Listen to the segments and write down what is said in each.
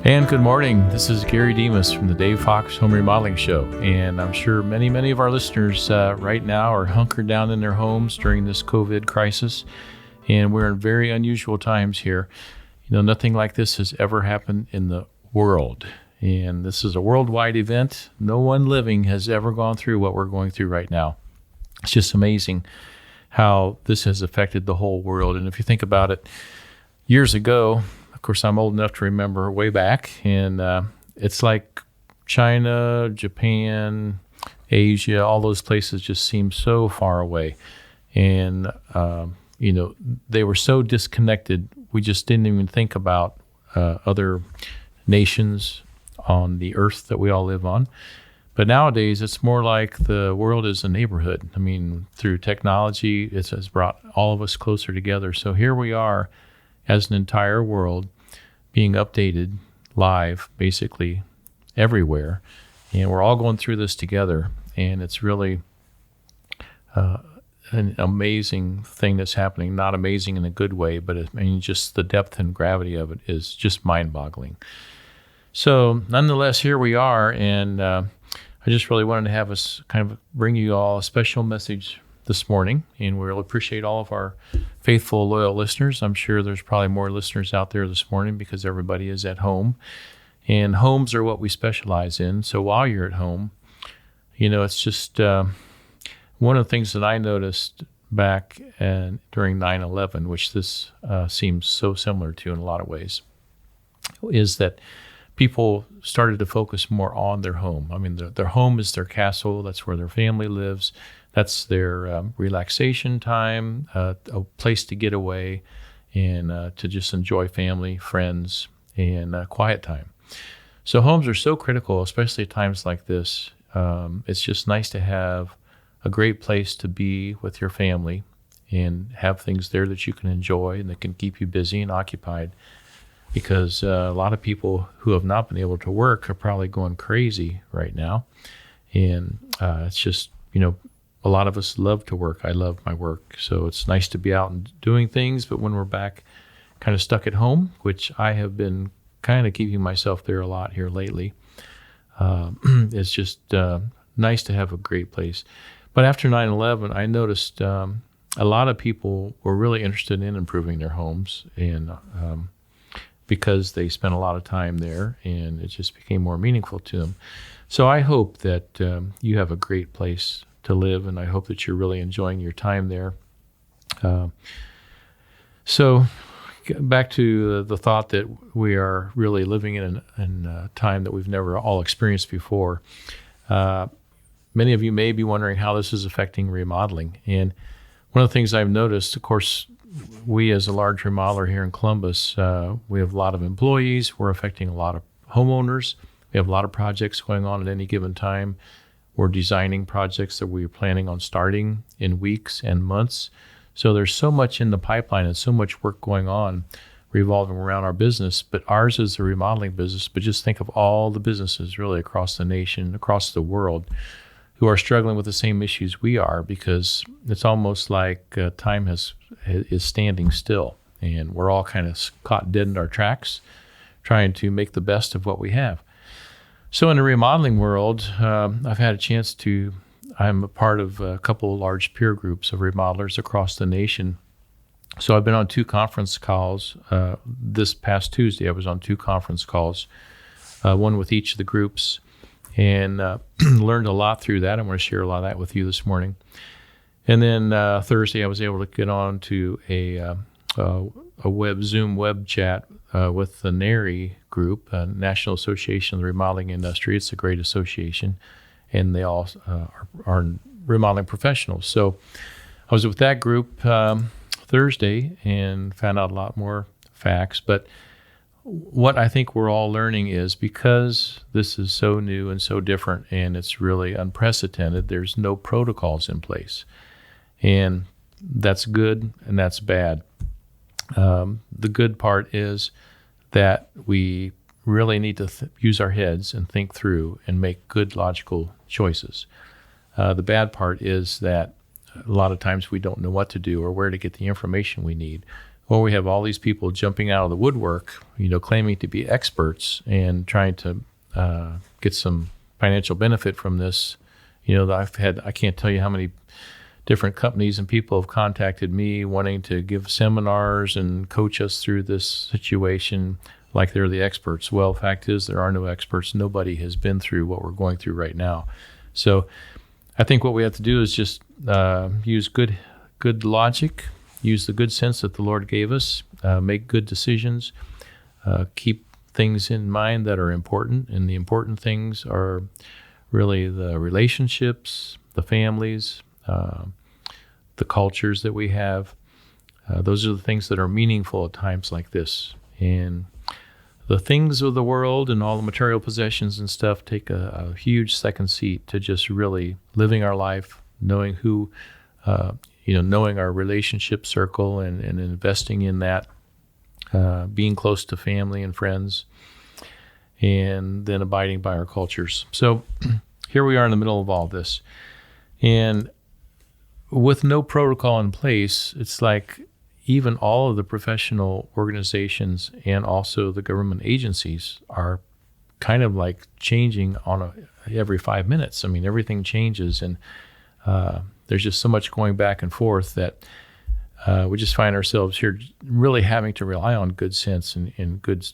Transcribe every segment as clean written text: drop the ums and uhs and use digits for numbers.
And good morning. This is Gary Demas from the Dave Fox Home Remodeling Show. And I'm sure many of our listeners right now are hunkered down in their homes during this COVID crisis. And we're in very unusual times here. You know, nothing like this has ever happened in the world. And this is a worldwide event. No one living has ever gone through what we're going through right now. It's just amazing how this has affected the whole world. And if you think about it, years ago, of course, I'm old enough to remember way back, and it's like China, Japan, Asia, all those places just seem so far away. And, you know, they were so disconnected, we just didn't even think about other nations on the earth that we all live on. But nowadays, it's more like the world is a neighborhood. I mean, through technology, it has brought all of us closer together. So here we are, as an entire world, being updated live basically everywhere, and we're all going through this together, and it's really an amazing thing that's happening. Not amazing in a good way, but just the depth and gravity of it is just mind-boggling. So nonetheless, here we are, and I just really wanted to have us kind of bring you all a special message this morning, and we'll appreciate all of our faithful, loyal listeners. I'm sure there's probably more listeners out there this morning because everybody is at home, and homes are what we specialize in. So while you're at home, you know, it's just one of the things that I noticed back during 9/11, which this seems so similar to in a lot of ways, is that people started to focus more on their home. I mean, their home is their castle. That's where their family lives. That's their relaxation time, a place to get away and to just enjoy family, friends, and quiet time. So homes are so critical, especially at times like this. It's just nice to have a great place to be with your family and have things there that you can enjoy and that can keep you busy and occupied. Because a lot of people who have not been able to work are probably going crazy right now. And it's just, you know, a lot of us love to work. I love my work. So it's nice to be out and doing things. But when we're back kind of stuck at home, which I have been kind of keeping myself there a lot here lately, it's just nice to have a great place. But after 9/11, I noticed a lot of people were really interested in improving their homes, and because they spent a lot of time there, and it just became more meaningful to them. So I hope that you have a great place to live, and I hope that you're really enjoying your time there. So back to the thought that we are really living in a time that we've never all experienced before. Many of you may be wondering how this is affecting remodeling. And one of the things I've noticed, of course, we as a large remodeler here in Columbus, we have a lot of employees. We're affecting a lot of homeowners. We have a lot of projects going on at any given time. We're designing projects that we're planning on starting in weeks and months. So there's so much in the pipeline and so much work going on revolving around our business. But ours is a remodeling business. But just think of all the businesses really across the nation, across the world, who are struggling with the same issues we are, because it's almost like time is standing still. And we're all kind of caught dead in our tracks, trying to make the best of what we have. So in the remodeling world, I've had a chance I'm a part of a couple of large peer groups of remodelers across the nation. So I've been on 2 conference calls. This past Tuesday, I was on 2 conference calls, one with each of the groups, and learned a lot through that. I want to share a lot of that with you this morning. And then Thursday, I was able to get on to a Zoom web chat with the NARI group, National Association of the Remodeling Industry. It's a great association, and they all are remodeling professionals. So I was with that group Thursday and found out a lot more facts. But what I think we're all learning is, because this is so new and so different and it's really unprecedented, there's no protocols in place. And that's good and that's bad. The good part is that we really need to use our heads and think through and make good logical choices. The bad part is that a lot of times we don't know what to do or where to get the information we need. Or we have all these people jumping out of the woodwork, claiming to be experts and trying to get some financial benefit from this. I can't tell you how many different companies and people have contacted me wanting to give seminars and coach us through this situation like they're the experts. Well, the fact is there are no experts. Nobody has been through what we're going through right now. So I think what we have to do is just use good logic, use the good sense that the Lord gave us, make good decisions, keep things in mind that are important. And the important things are really the relationships, the families, the cultures that we have. Those are the things that are meaningful at times like this. And the things of the world and all the material possessions and stuff take a huge second seat to just really living our life, knowing who, knowing our relationship circle and investing in that, being close to family and friends, and then abiding by our cultures. So here we are in the middle of all this. And with no protocol in place, it's like even all of the professional organizations and also the government agencies are kind of like changing on every 5 minutes. I mean, everything changes, and there's just so much going back and forth that we just find ourselves here really having to rely on good sense and good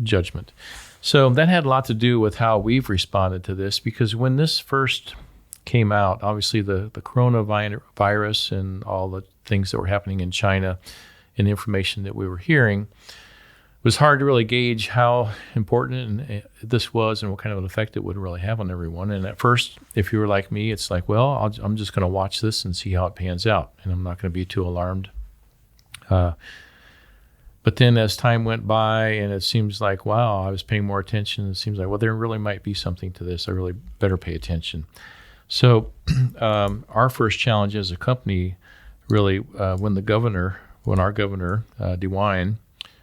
judgment. So that had a lot to do with how we've responded to this, because when this first came out, obviously the coronavirus and all the things that were happening in China and the information that we were hearing, it was hard to really gauge how important this was and what kind of an effect it would really have on everyone. And at first, if you were like me, it's like, well, I'm just going to watch this and see how it pans out, and I'm not going to be too alarmed. But then as time went by and it seems like, wow, I was paying more attention, it seems like, well, there really might be something to this. I really better pay attention. So our first challenge as a company, really, when our governor, DeWine,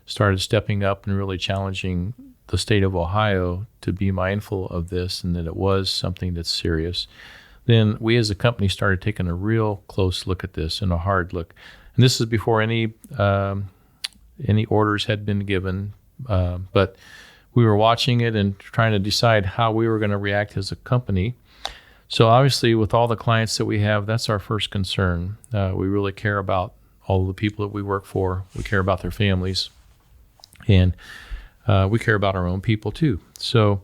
started stepping up and really challenging the state of Ohio to be mindful of this and that it was something that's serious, then we as a company started taking a real close look at this and a hard look. And this is before any orders had been given, but we were watching it and trying to decide how we were going to react as a company. So obviously, with all the clients that we have, that's our first concern. We really care about all the people that we work for. We care about their families, and we care about our own people too. So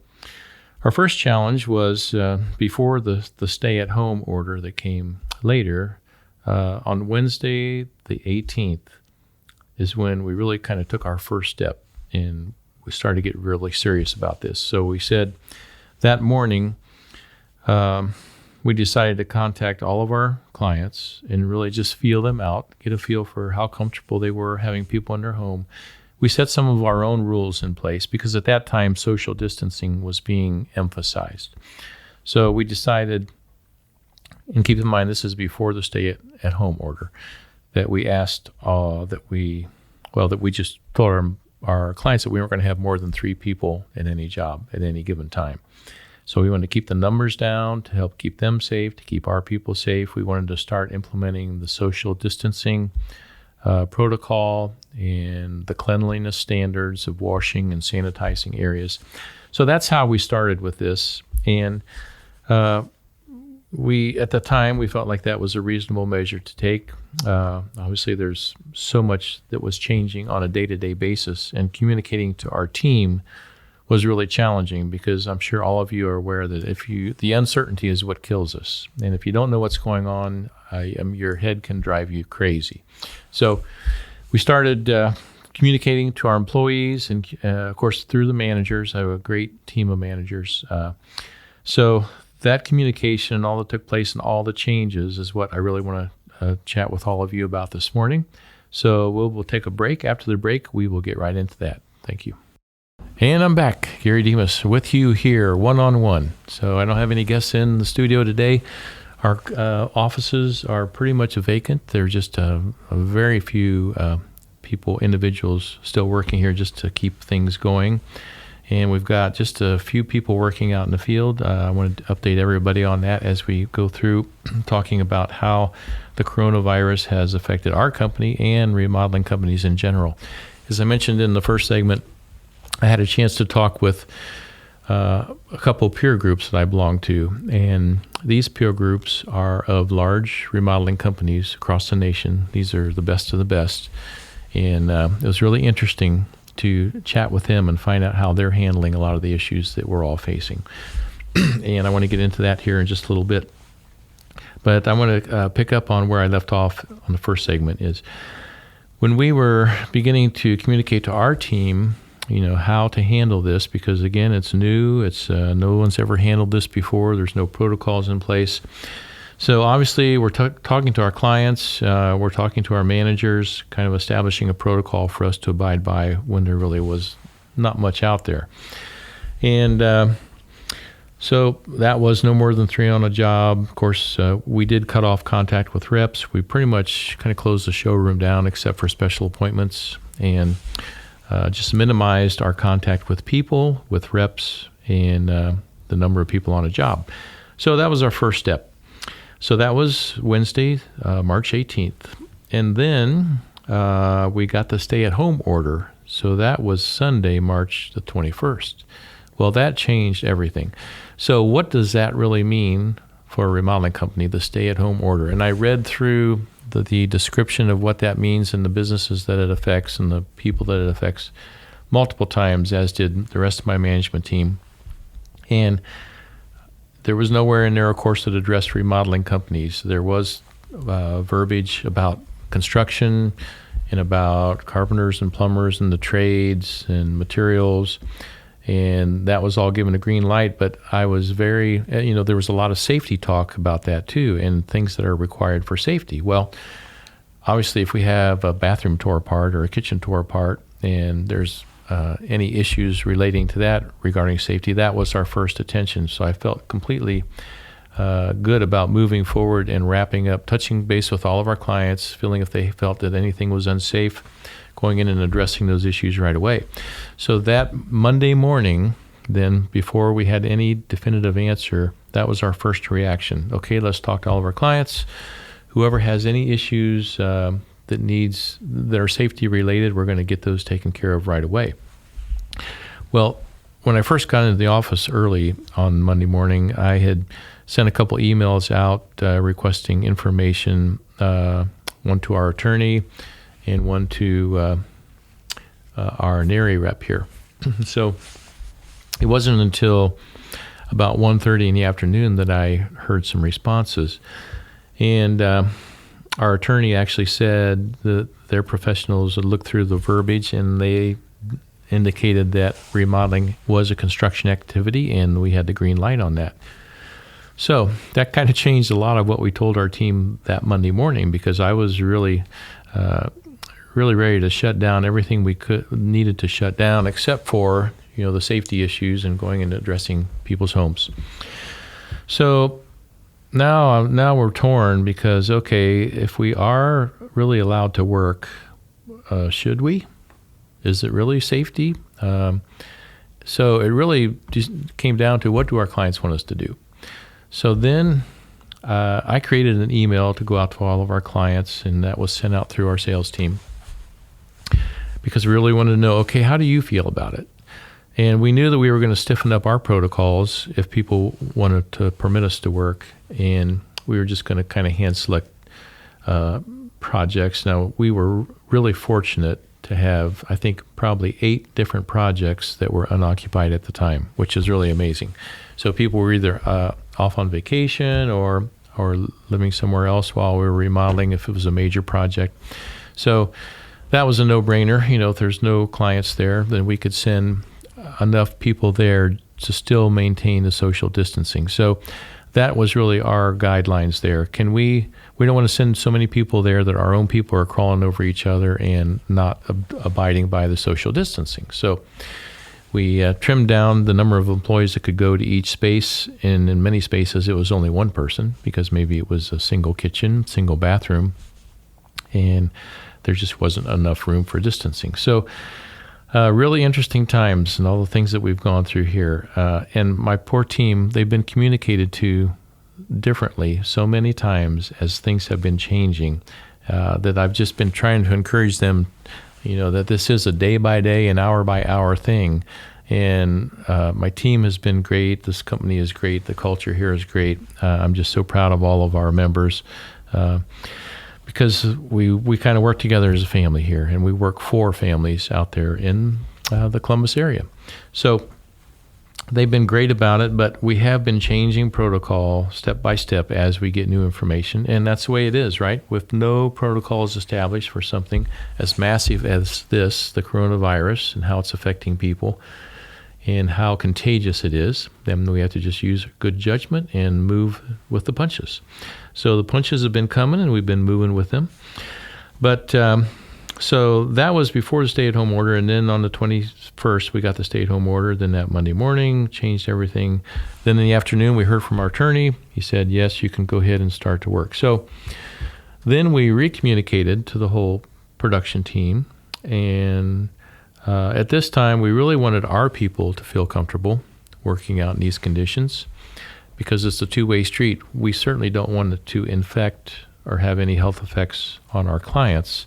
our first challenge was before the stay-at-home order that came later. On Wednesday, the 18th, is when we really kind of took our first step, and we started to get really serious about this. So we said that morning, we decided to contact all of our clients and really just feel them out, get a feel for how comfortable they were having people in their home. We set some of our own rules in place because at that time, social distancing was being emphasized. So we decided, and keep in mind, this is before the stay-at-home order, that we asked that we just told our clients that we weren't going to have more than 3 people in any job at any given time. So we wanted to keep the numbers down to help keep them safe, to keep our people safe. We wanted to start implementing the social distancing protocol and the cleanliness standards of washing and sanitizing areas. So that's how we started with this. And at the time, we felt like that was a reasonable measure to take. Obviously, there's so much that was changing on a day-to-day basis, and communicating to our team was really challenging because I'm sure all of you are aware that the uncertainty is what kills us. And if you don't know what's going on, your head can drive you crazy. So we started communicating to our employees and, of course, through the managers. I have a great team of managers. So that communication and all that took place and all the changes is what I really want to chat with all of you about this morning. So we'll take a break. After the break, we will get right into that. Thank you. And I'm back, Gary Demas, with you here one-on-one. So I don't have any guests in the studio today. Our offices are pretty much vacant. There are just a very few individuals still working here just to keep things going. And we've got just a few people working out in the field. I wanted to update everybody on that as we go through talking about how the coronavirus has affected our company and remodeling companies in general. As I mentioned in the first segment, I had a chance to talk with a couple peer groups that I belong to, and these peer groups are of large remodeling companies across the nation. These are the best of the best, and it was really interesting to chat with them and find out how they're handling a lot of the issues that we're all facing. And I want to get into that here in just a little bit. But I want to pick up on where I left off on the first segment is when we were beginning to communicate to our team, how to handle this, because again, it's new. It's no one's ever handled this before. There's no protocols in place. So obviously, we're talking to our clients. We're talking to our managers, kind of establishing a protocol for us to abide by when there really was not much out there. And so that was no more than 3 on a job. Of course, we did cut off contact with reps. We pretty much kind of closed the showroom down except for special appointments, and just minimized our contact with people, with reps, and the number of people on a job. So that was our first step. So that was Wednesday, March 18th. And then we got the stay-at-home order. So that was Sunday, March the 21st. Well, that changed everything. So what does that really mean for a remodeling company, the stay-at-home order? And I read through the description of what that means and the businesses that it affects and the people that it affects multiple times, as did the rest of my management team. And there was nowhere in there, of course, that addressed remodeling companies. There was verbiage about construction and about carpenters and plumbers and the trades and materials, and that was all given a green light. But I was very, there was a lot of safety talk about that too, and things that are required for safety. Well, obviously, if we have a bathroom tore apart or a kitchen tore apart, and there's any issues relating to that regarding safety, that was our first attention. So I felt completely good about moving forward and wrapping up, touching base with all of our clients, feeling if they felt that anything was unsafe, going in and addressing those issues right away. So that Monday morning, then, before we had any definitive answer, that was our first reaction. Okay, let's talk to all of our clients. Whoever has any issues that are safety related, we're going to get those taken care of right away. Well, when I first got into the office early on Monday morning, I had sent a couple emails out requesting information, one to our attorney and one to our NARI rep here. So it wasn't until about 1:30 in the afternoon that I heard some responses. And our attorney actually said that their professionals had looked through the verbiage and they indicated that remodeling was a construction activity, and we had the green light on that. So that kind of changed a lot of what we told our team that Monday morning, because I was really ready to shut down everything we needed to shut down, except for the safety issues and going and addressing people's homes. So now we're torn, because okay, if we are really allowed to work, should we? Is it really safety? So it really just came down to, what do our clients want us to do? So then I created an email to go out to all of our clients, and that was sent out through our sales team, because we really wanted to know, okay, how do you feel about it? And we knew that we were going to stiffen up our protocols if people wanted to permit us to work, and we were just going to kind of hand select projects. Now, we were really fortunate to have, I think, probably 8 different projects that were unoccupied at the time, which is really amazing. So people were either off on vacation or living somewhere else while we were remodeling, if it was a major project. So that was a no-brainer. If there's no clients there, then we could send enough people there to still maintain the social distancing. So that was really our guidelines there. We don't want to send so many people there that our own people are crawling over each other and not abiding by the social distancing. So we trimmed down the number of employees that could go to each space, and in many spaces it was only one person, because maybe it was a single kitchen, single bathroom, and there just wasn't enough room for distancing. So Really interesting times and all the things that we've gone through here. And my poor team, they've been communicated to differently so many times as things have been changing, that I've just been trying to encourage them, that this is a day by day and hour by hour thing. And my team has been great. This company is great. The culture here is great. I'm just so proud of all of our members, because we kind of work together as a family here, and we work for families out there in the Columbus area. So they've been great about it, but we have been changing protocol step by step as we get new information, and that's the way it is, right? With no protocols established for something as massive as this, the coronavirus, and how it's affecting people and how contagious it is, then we have to just use good judgment and move with the punches. So the punches have been coming, and we've been moving with them. But so that was before the stay-at-home order, and then on the 21st, we got the stay-at-home order. Then that Monday morning, changed everything. Then in the afternoon, we heard from our attorney. He said, yes, you can go ahead and start to work. So then we recommunicated to the whole production team, and at this time, we really wanted our people to feel comfortable working out in these conditions, because it's a two-way street. We certainly don't want it to infect or have any health effects on our clients,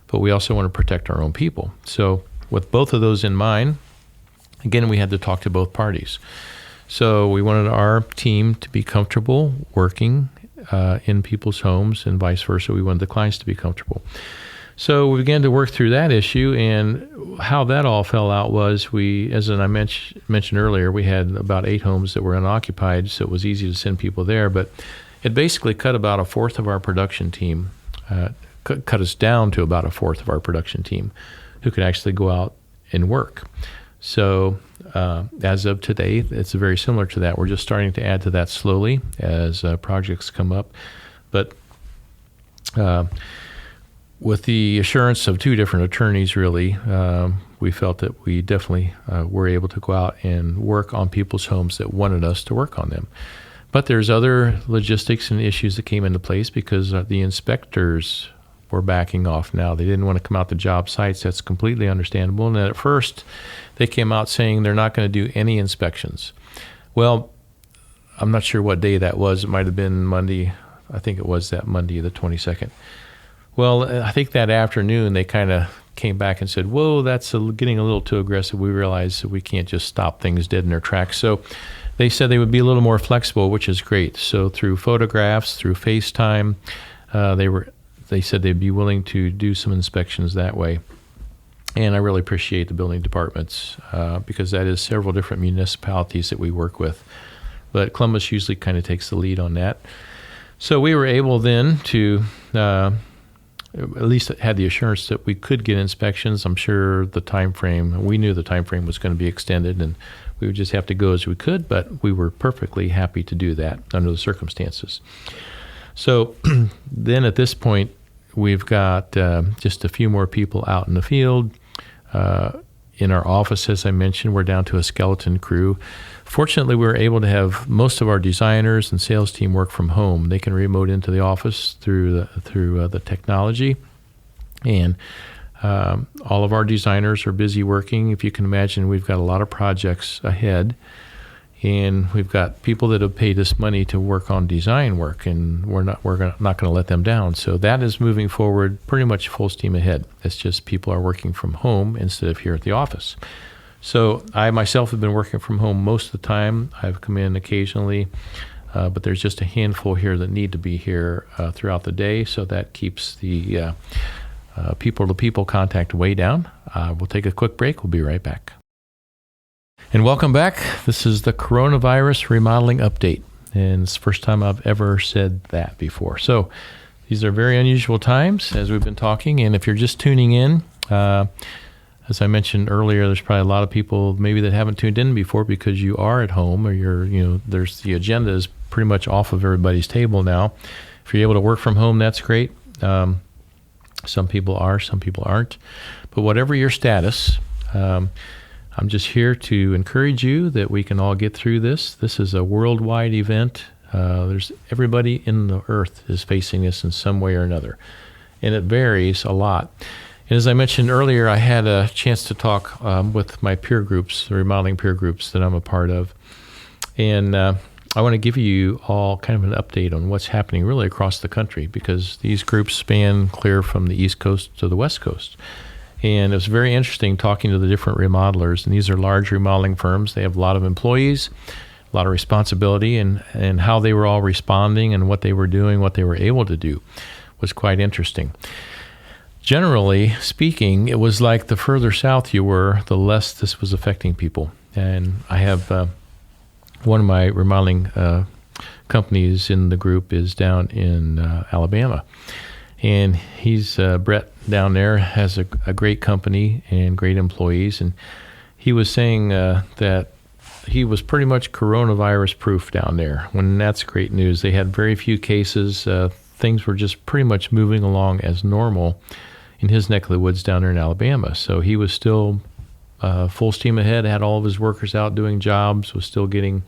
but we also want to protect our own people. So with both of those in mind, again, we had to talk to both parties. So we wanted our team to be comfortable working in people's homes, and vice versa. We wanted the clients to be comfortable. So we began to work through that issue, and how that all fell out was as I mentioned earlier, we had about 8 homes that were unoccupied, so it was easy to send people there. But it basically cut about a fourth of our production team, cut us down to about a fourth of our production team who could actually go out and work. So as of today, it's very similar to that. We're just starting to add to that slowly as projects come up. But with the assurance of 2 different attorneys, really, we felt that we definitely were able to go out and work on people's homes that wanted us to work on them. But there's other logistics and issues that came into place because the inspectors were backing off now. They didn't want to come out to job sites. That's completely understandable. And at first, they came out saying they're not going to do any inspections. Well, I'm not sure what day that was. It might have been Monday. I think it was that Monday, the 22nd. Well, I think that afternoon they kind of came back and said, whoa, that's getting a little too aggressive. We realized that we can't just stop things dead in their tracks. So they said they would be a little more flexible, which is great. So through photographs, through FaceTime, they said they'd be willing to do some inspections that way. And I really appreciate the building departments because that is several different municipalities that we work with. But Columbus usually kind of takes the lead on that. So we were able then to at least had the assurance that we could get inspections. I'm sure we knew the time frame was going to be extended, and we would just have to go as we could, but we were perfectly happy to do that under the circumstances. So then at this point, we've got just a few more people out in the field. In our office, as I mentioned, we're down to a skeleton crew. Fortunately, we were able to have most of our designers and sales team work from home. They can remote into the office through the technology. And all of our designers are busy working. If you can imagine, we've got a lot of projects ahead. And we've got people that have paid us money to work on design work, and we're not going to let them down. So that is moving forward pretty much full steam ahead. It's just people are working from home instead of here at the office. So I myself have been working from home most of the time. I've come in occasionally, but there's just a handful here that need to be here throughout the day. So that keeps the people-to-people contact way down. We'll take a quick break. We'll be right back. And welcome back. This is the coronavirus remodeling update. And it's the first time I've ever said that before. So these are very unusual times as we've been talking. And if you're just tuning in, as I mentioned earlier, there's probably a lot of people maybe that haven't tuned in before because you are at home or there's the agenda is pretty much off of everybody's table now. If you're able to work from home, that's great. Some people are, some people aren't. But whatever your status, I'm just here to encourage you that we can all get through this. This is a worldwide event. There's everybody in the earth is facing this in some way or another, and it varies a lot. And as I mentioned earlier, I had a chance to talk with my peer groups, the remodeling peer groups that I'm a part of. And I want to give you all kind of an update on what's happening really across the country, because these groups span clear from the East Coast to the West Coast. And it was very interesting talking to the different remodelers. And these are large remodeling firms. They have a lot of employees, a lot of responsibility, and how they were all responding and what they were doing, what they were able to do was quite interesting. Generally speaking, it was like the further south you were, the less this was affecting people. And I have one of my remodeling companies in the group is down in Alabama. And he's Brett down there, has a great company and great employees. And he was saying that he was pretty much coronavirus proof down there. When that's great news. They had very few cases. Things were just pretty much moving along as normal in his neck of the woods down there in Alabama. So he was still full steam ahead, had all of his workers out doing jobs, was still getting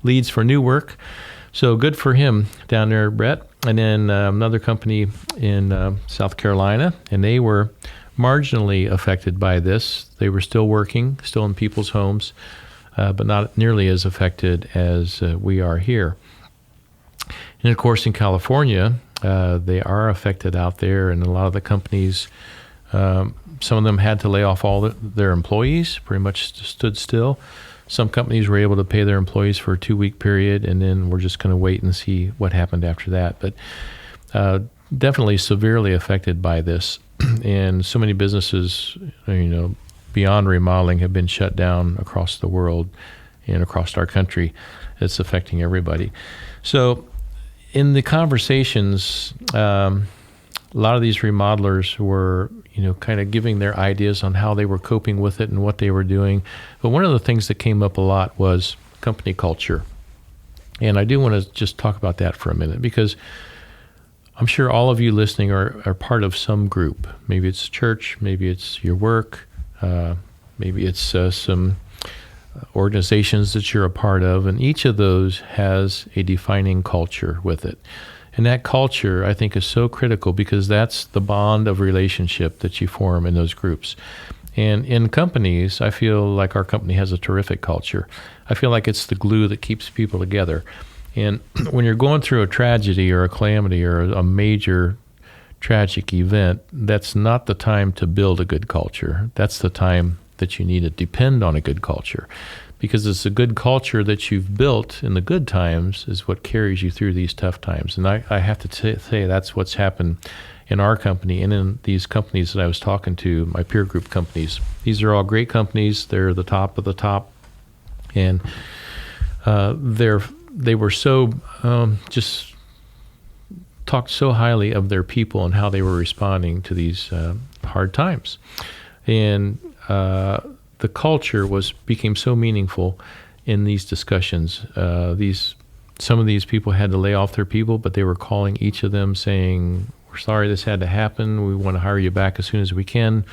leads for new work. So good for him down there, Brett. And then another company in South Carolina, and they were marginally affected by this. They were still working, still in people's homes, but not nearly as affected as we are here. And of course, in California, they are affected out there, and a lot of the companies, some of them had to lay off all their employees, pretty much stood still. Some companies were able to pay their employees for a 2-week period, and then we're just going to wait and see what happened after that. But definitely severely affected by this. And so many businesses, beyond remodeling have been shut down across the world and across our country. It's affecting everybody. So in the conversations, a lot of these remodelers were kind of giving their ideas on how they were coping with it and what they were doing. But one of the things that came up a lot was company culture. And I do want to just talk about that for a minute, because I'm sure all of you listening are part of some group. Maybe it's church, maybe it's your work, maybe it's some organizations that you're a part of. And each of those has a defining culture with it. And that culture, I think, is so critical, because that's the bond of relationship that you form in those groups. And in companies, I feel like our company has a terrific culture. I feel like it's the glue that keeps people together. And when you're going through a tragedy or a calamity or a major tragic event, that's not the time to build a good culture. That's the time that you need to depend on a good culture. Because it's a good culture that you've built in the good times is what carries you through these tough times. And I have to say that's what's happened in our company and in these companies that I was talking to, my peer group companies. These are all great companies. They're the top of the top. And they were so just talked so highly of their people and how they were responding to these hard times. And the culture became so meaningful in these discussions. Some of these people had to lay off their people, but they were calling each of them saying, "We're sorry this had to happen. We want to hire you back as soon as we can."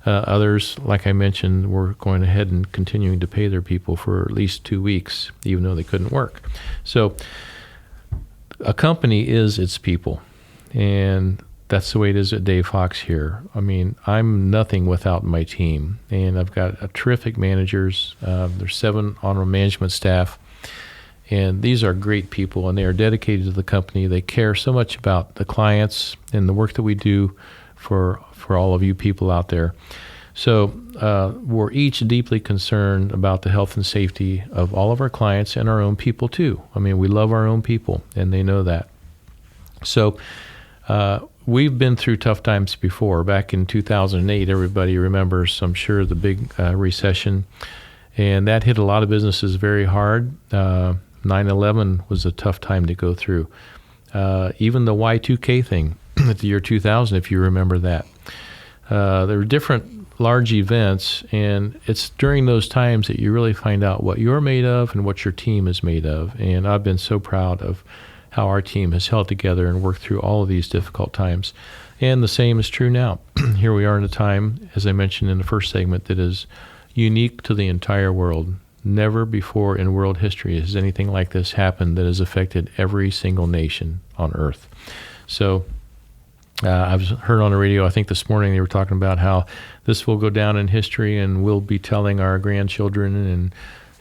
Others, like I mentioned, were going ahead and continuing to pay their people for at least 2 weeks, even though they couldn't work. So a company is its people, and that's the way it is at Dave Fox here. I mean, I'm nothing without my team, and I've got terrific managers. There's 7 honorable management staff, and these are great people, and they are dedicated to the company. They care so much about the clients and the work that we do for all of you people out there. So we're each deeply concerned about the health and safety of all of our clients and our own people too. I mean, we love our own people, and they know that. So we've been through tough times before. Back in 2008, everybody remembers, I'm sure, the big recession, and that hit a lot of businesses very hard. 9/11 was a tough time to go through. Even the Y2K thing at the year 2000, if you remember that. There were different large events, and it's during those times that you really find out what you're made of and what your team is made of. And I've been so proud of how our team has held together and worked through all of these difficult times. And the same is true now. Here we are in a time, as I mentioned in the first segment, that is unique to the entire world. Never before in world history has anything like this happened that has affected every single nation on earth. So I've heard on the radio, I think this morning they were talking about how this will go down in history, and we'll be telling our grandchildren,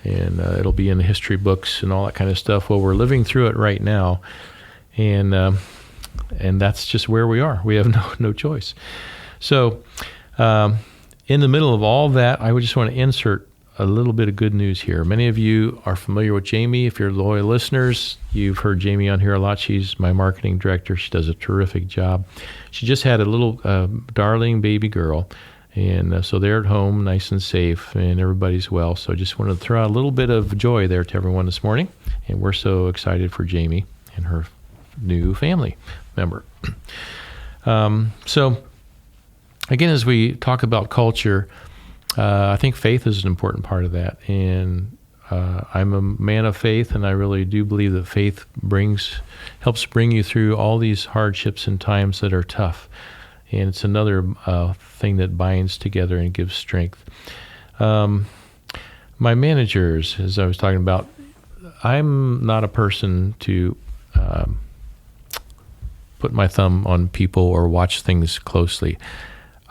and it'll be in the history books and all that kind of stuff. Well, we're living through it right now, and that's just where we are. We have no choice. So in the middle of all that, I would just want to insert a little bit of good news here. Many of you are familiar with Jamie. If you're loyal listeners, you've heard Jamie on here a lot. She's my marketing director. She does a terrific job. She just had a little darling baby girl, and so they're at home nice and safe, and everybody's well. So I just wanted to throw out a little bit of joy there to everyone this morning, and we're so excited for Jamie and her new family member. So again, as we talk about culture, I think faith is an important part of that, and I'm a man of faith, and I really do believe that faith helps bring you through all these hardships and times that are tough, and it's another thing that binds together and gives strength. My managers, as I was talking about, I'm not a person to put my thumb on people or watch things closely.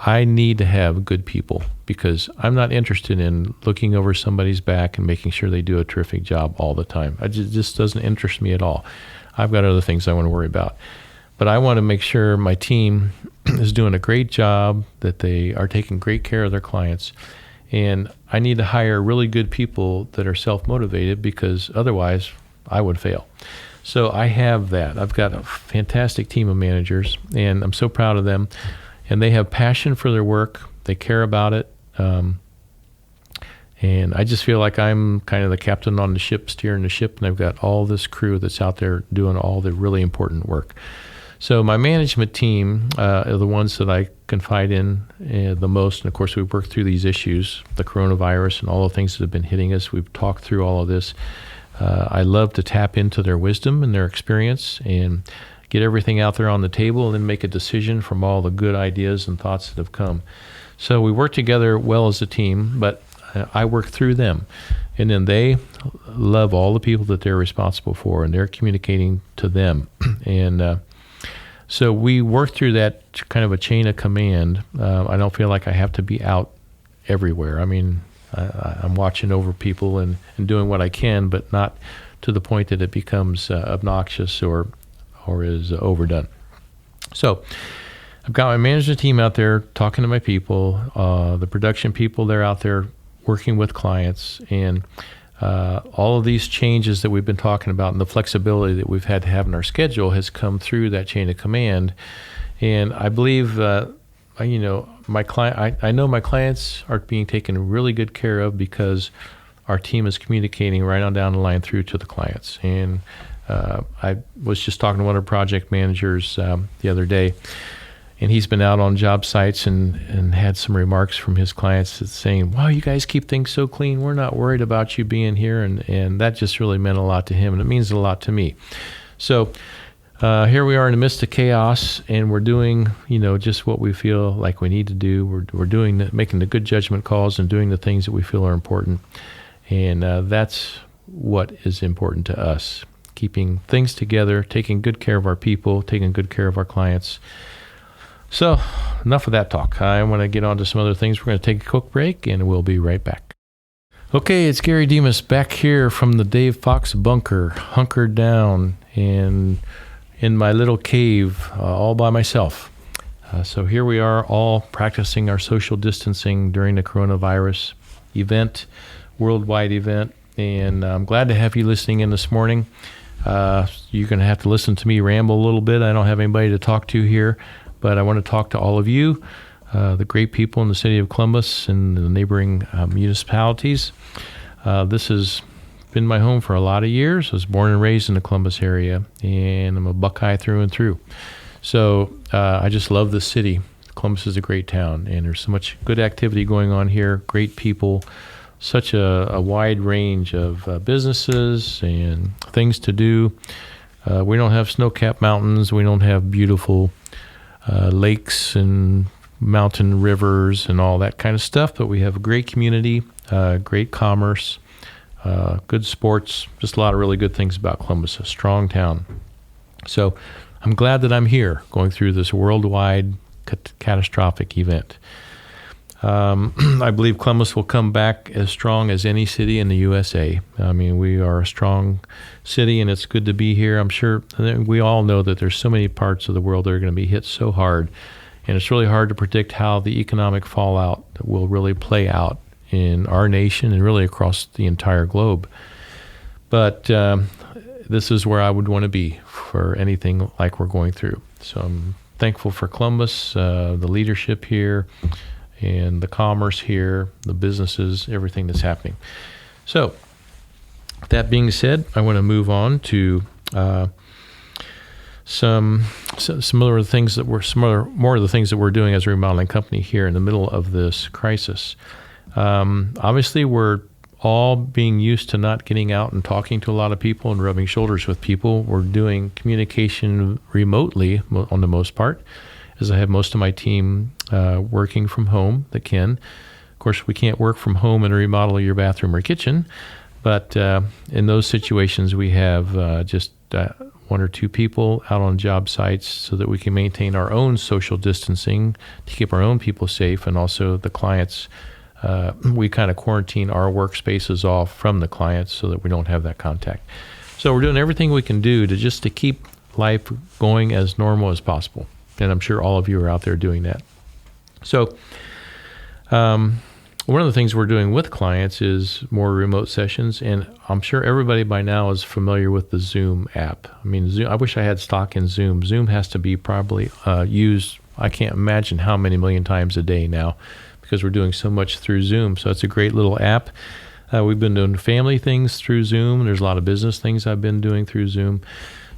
I need to have good people, because I'm not interested in looking over somebody's back and making sure they do a terrific job all the time. It just doesn't interest me at all. I've got other things I want to worry about. But I want to make sure my team is doing a great job, that they are taking great care of their clients. And I need to hire really good people that are self-motivated, because otherwise I would fail. So I have that. I've got a fantastic team of managers, and I'm so proud of them. And they have passion for their work. They care about it. And I just feel like I'm kind of the captain on the ship, steering the ship, and I've got all this crew that's out there doing all the really important work. So my management team are the ones that I confide in the most. And of course, we've worked through these issues, the coronavirus and all the things that have been hitting us. We've talked through all of this. I love to tap into their wisdom and their experience and get everything out there on the table, and then make a decision from all the good ideas and thoughts that have come. So we work together well as a team, but I work through them. And then they love all the people that they're responsible for, and they're communicating to them. And so we work through that kind of a chain of command. I don't feel like I have to be out everywhere. I mean, I'm watching over people and doing what I can, but not to the point that it becomes obnoxious or is overdone. So I've got my management team out there talking to my people, the production people, they're out there working with clients, and all of these changes that we've been talking about and the flexibility that we've had to have in our schedule has come through that chain of command. And I believe, I know my clients are being taken really good care of, because our team is communicating right on down the line through to the clients. And I was just talking to one of our project managers the other day, and he's been out on job sites and had some remarks from his clients that's saying, wow, you guys keep things so clean. We're not worried about you being here. And that just really meant a lot to him, and it means a lot to me. So here we are in the midst of chaos, and we're doing, just what we feel like we need to do. We're making the good judgment calls and doing the things that we feel are important. And that's what is important to us. Keeping things together, taking good care of our people, taking good care of our clients. So enough of that talk. I want to get on to some other things. We're going to take a quick break, and we'll be right back. Okay, it's Gary Demas back here from the Dave Fox bunker, hunkered down and in my little cave all by myself. So here we are, all practicing our social distancing during the coronavirus event, worldwide event. And I'm glad to have you listening in this morning. You're going to have to listen to me ramble a little bit. I don't have anybody to talk to here, but I want to talk to all of you, the great people in the city of Columbus and the neighboring municipalities. This has been my home for a lot of years. I was born and raised in the Columbus area, and I'm a Buckeye through and through. So I just love the city. Columbus is a great town, and there's so much good activity going on here, great people, such a wide range of businesses and things to do. We don't have snow-capped mountains. We don't have beautiful lakes and mountain rivers and all that kind of stuff, but we have a great community, great commerce, good sports, just a lot of really good things about Columbus, a strong town. So I'm glad that I'm here going through this worldwide catastrophic event. I believe Columbus will come back as strong as any city in the USA. I mean, we are a strong city, and it's good to be here. I'm sure we all know that there's so many parts of the world that are going to be hit so hard, and it's really hard to predict how the economic fallout will really play out in our nation and really across the entire globe. But this is where I would want to be for anything like we're going through. So I'm thankful for Columbus, the leadership here, and the commerce here, the businesses, everything that's happening. So, that being said, I want to move on to some more of the things that we're doing as a remodeling company here in the middle of this crisis. Obviously, we're all being used to not getting out and talking to a lot of people and rubbing shoulders with people. We're doing communication remotely on the most part, as I have most of my team working from home that can. Of course, we can't work from home and remodel your bathroom or kitchen, but in those situations, we have just one or two people out on job sites so that we can maintain our own social distancing to keep our own people safe, and also the clients. We kind of quarantine our workspaces off from the clients so that we don't have that contact. So we're doing everything we can do to keep life going as normal as possible. And I'm sure all of you are out there doing that. So one of the things we're doing with clients is more remote sessions, and I'm sure everybody by now is familiar with the Zoom app. I mean, Zoom, I wish I had stock in Zoom. Zoom has to be probably used, I can't imagine how many million times a day now, because we're doing so much through Zoom. So it's a great little app. We've been doing family things through Zoom. There's a lot of business things I've been doing through Zoom.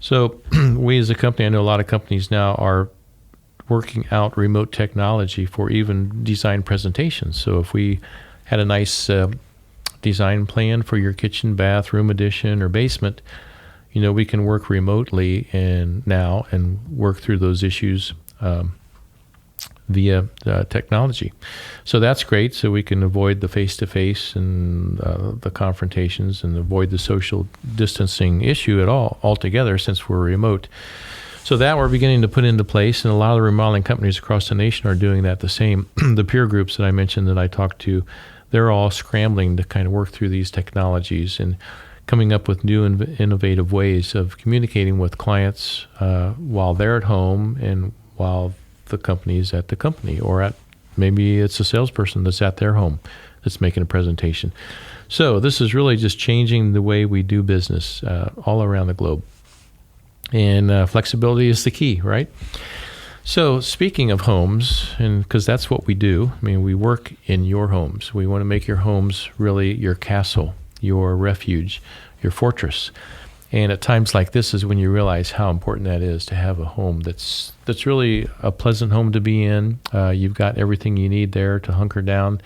So we as a company, I know a lot of companies now are working out remote technology for even design presentations. So if we had a nice design plan for your kitchen, bathroom addition, or basement, we can work remotely and work through those issues via technology. So that's great. So we can avoid the face-to-face and the confrontations and avoid the social distancing issue altogether since we're remote. So that we're beginning to put into place, and a lot of the remodeling companies across the nation are doing that the same. The peer groups that I mentioned that I talked to, they're all scrambling to kind of work through these technologies and coming up with new and innovative ways of communicating with clients while they're at home and while the company's at the company, or maybe it's a salesperson that's at their home that's making a presentation. So this is really just changing the way we do business all around the globe. And flexibility is the key, right? So speaking of homes, and because that's what we do, I mean, we work in your homes. We want to make your homes really your castle, your refuge, your fortress. And at times like this is when you realize how important that is to have a home that's really a pleasant home to be in. You've got everything you need there to hunker down.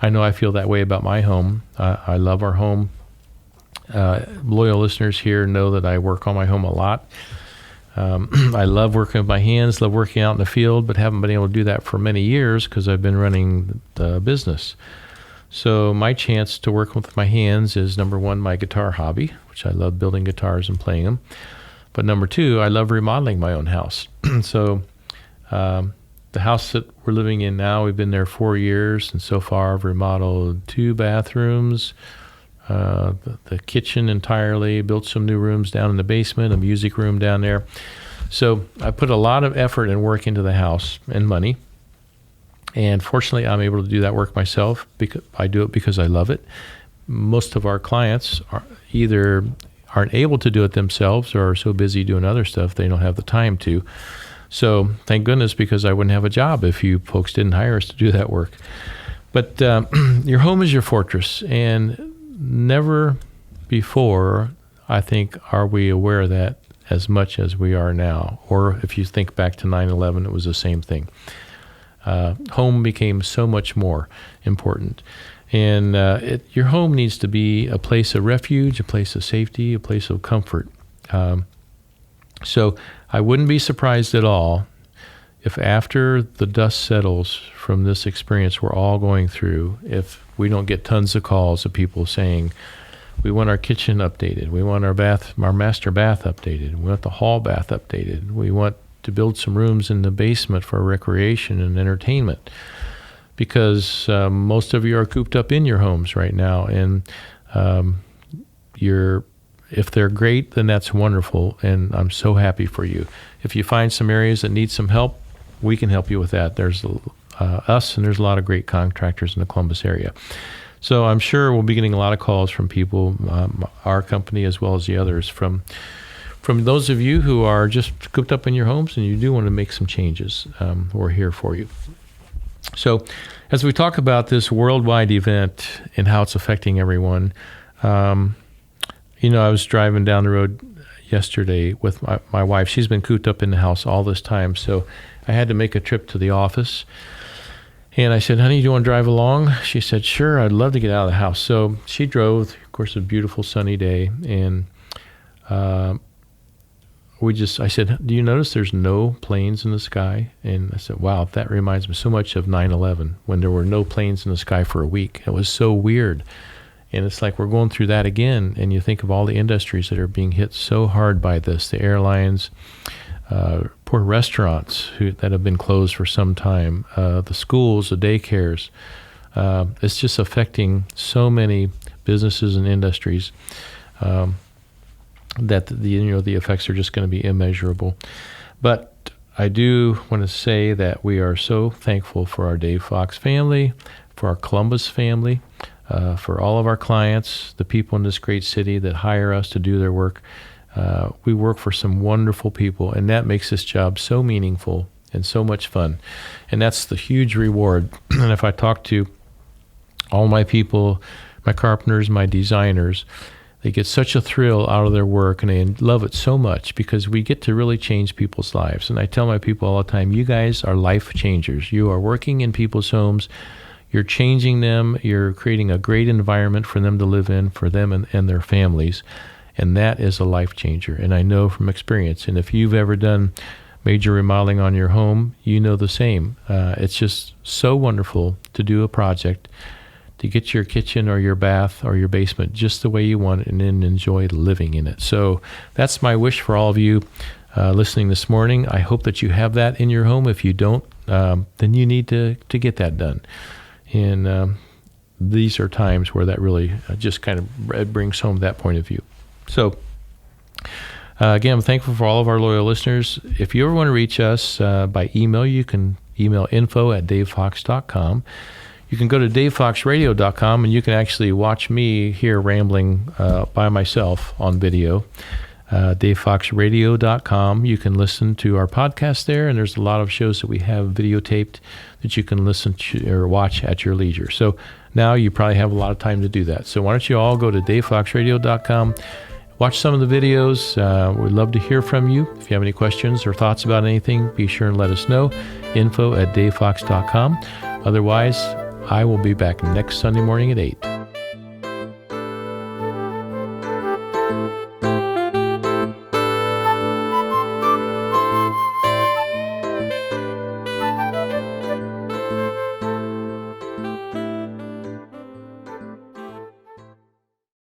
I know I feel that way about my home. I love our home. Loyal listeners here know that I work on my home a lot. I love working with my hands, love working out in the field, but haven't been able to do that for many years because I've been running the business. So my chance to work with my hands is, number one, my guitar hobby, which I love building guitars and playing them. But number two, I love remodeling my own house. So the house that we're living in now, we've been there 4 years, and so far I've remodeled 2 bathrooms, the kitchen entirely, built some new rooms down in the basement, a music room down there. So I put a lot of effort and work into the house and money. And fortunately, I'm able to do that work myself because I do it because I love it. Most of our clients either aren't able to do it themselves or are so busy doing other stuff they don't have the time to. So thank goodness, because I wouldn't have a job if you folks didn't hire us to do that work. But your home is your fortress, and never before, I think, are we aware of that as much as we are now. Or if you think back to 9/11, it was the same thing. Home became so much more important. And your home needs to be a place of refuge, a place of safety, a place of comfort. So I wouldn't be surprised at all if after the dust settles from this experience we're all going through, if we don't get tons of calls of people saying, We want our kitchen updated. We want our master bath updated. We want the hall bath updated. We want to build some rooms in the basement for recreation and entertainment, because most of you are cooped up in your homes right now, and if they're great, then that's wonderful, and I'm so happy for you. If you find some areas that need some help, we can help you with that. There's us, and there's a lot of great contractors in the Columbus area. So I'm sure we'll be getting a lot of calls from people, our company as well as the others, from those of you who are just cooped up in your homes and you do want to make some changes. We're here for you. So as we talk about this worldwide event and how it's affecting everyone, I was driving down the road yesterday with my wife. She's been cooped up in the house all this time, so I had to make a trip to the office. And I said, honey, do you want to drive along? She said, sure, I'd love to get out of the house. So she drove, of course, a beautiful sunny day. And I said, do you notice there's no planes in the sky? And I said, wow, that reminds me so much of 9/11, when there were no planes in the sky for a week. It was so weird. And it's like we're going through that again. And you think of all the industries that are being hit so hard by this, the airlines, poor restaurants that have been closed for some time, the schools, the daycares. It's just affecting so many businesses and industries that the effects are just going to be immeasurable. But I do want to say that we are so thankful for our Dave Fox family, for our Columbus family, for all of our clients, the people in this great city that hire us to do their work. We work for some wonderful people, and that makes this job so meaningful and so much fun. And that's the huge reward. And if I talk to all my people, my carpenters, my designers, they get such a thrill out of their work, and they love it so much because we get to really change people's lives. And I tell my people all the time, you guys are life changers. You are working in people's homes. You're changing them. You're creating a great environment for them to live in, for them and their families. And that is a life changer. And I know from experience. And if you've ever done major remodeling on your home, you know the same. It's just so wonderful to do a project, to get your kitchen or your bath or your basement just the way you want it, and then enjoy living in it. So that's my wish for all of you listening this morning. I hope that you have that in your home. If you don't, then you need to get that done. And these are times where that really just kind of brings home that point of view. So, again, I'm thankful for all of our loyal listeners. If you ever want to reach us by email, you can email info@davefox.com. You can go to davefoxradio.com, and you can actually watch me here rambling by myself on video. davefoxradio.com. You can listen to our podcast there, and there's a lot of shows that we have videotaped that you can listen to or watch at your leisure. So now you probably have a lot of time to do that. So why don't you all go to davefoxradio.com. Watch some of the videos. We'd love to hear from you. If you have any questions or thoughts about anything, be sure and let us know. info@davefox.com. Otherwise, I will be back next Sunday morning at 8.